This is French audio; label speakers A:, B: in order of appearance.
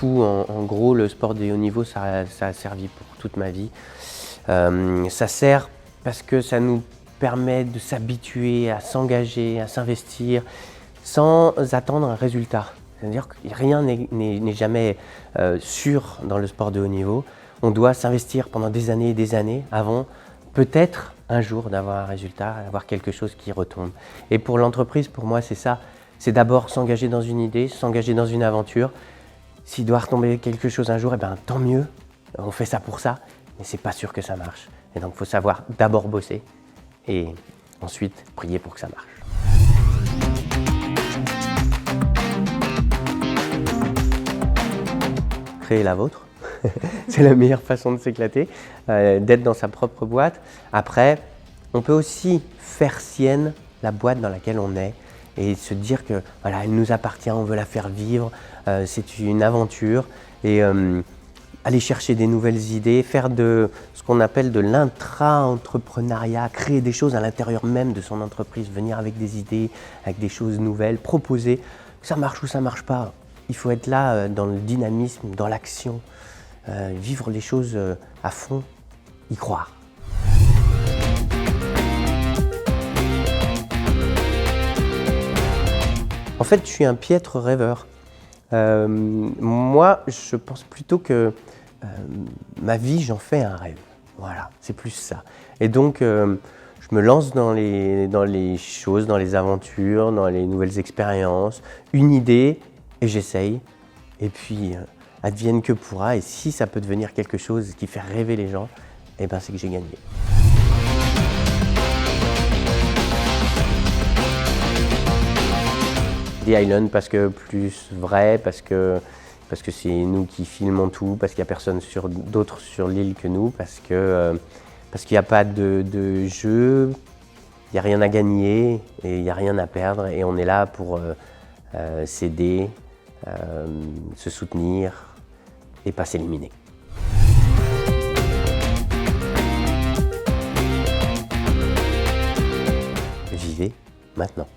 A: tout. En gros, le sport de haut niveau, ça a servi pour toute ma vie. Ça sert parce que ça nous permet de s'habituer à s'engager, à s'investir, sans attendre un résultat. C'est-à-dire que rien n'est jamais sûr dans le sport de haut niveau. On doit s'investir pendant des années et des années avant peut-être un jour d'avoir un résultat, d'avoir quelque chose qui retombe. Et pour l'entreprise, pour moi, c'est ça. C'est d'abord s'engager dans une idée, s'engager dans une aventure. S'il doit retomber quelque chose un jour, eh ben, tant mieux. On fait ça pour ça, mais c'est pas sûr que ça marche. Et donc, il faut savoir d'abord bosser et ensuite prier pour que ça marche. Créer la vôtre, c'est la meilleure façon de s'éclater, d'être dans sa propre boîte. Après, on peut aussi faire sienne la boîte dans laquelle on est et se dire que voilà, elle nous appartient, on veut la faire vivre, c'est une aventure et aller chercher des nouvelles idées, faire de ce qu'on appelle de l'intra-entrepreneuriat, créer des choses à l'intérieur même de son entreprise, venir avec des idées, avec des choses nouvelles, proposer, que ça marche ou ça marche pas. Il faut être là dans le dynamisme, dans l'action, vivre les choses à fond, y croire. En fait, je suis un piètre rêveur. Moi, je pense plutôt que ma vie, j'en fais un rêve. Voilà, c'est plus ça. Et donc, je me lance dans les choses, dans les aventures, dans les nouvelles expériences, une idée, et j'essaye. Et puis, advienne que pourra. Et si ça peut devenir quelque chose qui fait rêver les gens, eh ben, c'est que j'ai gagné. The Island parce que plus vrai, parce que c'est nous qui filmons tout, parce qu'il n'y a personne d'autre sur l'île que nous, parce qu'il n'y a pas de jeu, il n'y a rien à gagner et il n'y a rien à perdre. Et on est là pour s'aider, se soutenir et pas s'éliminer. Vivez maintenant.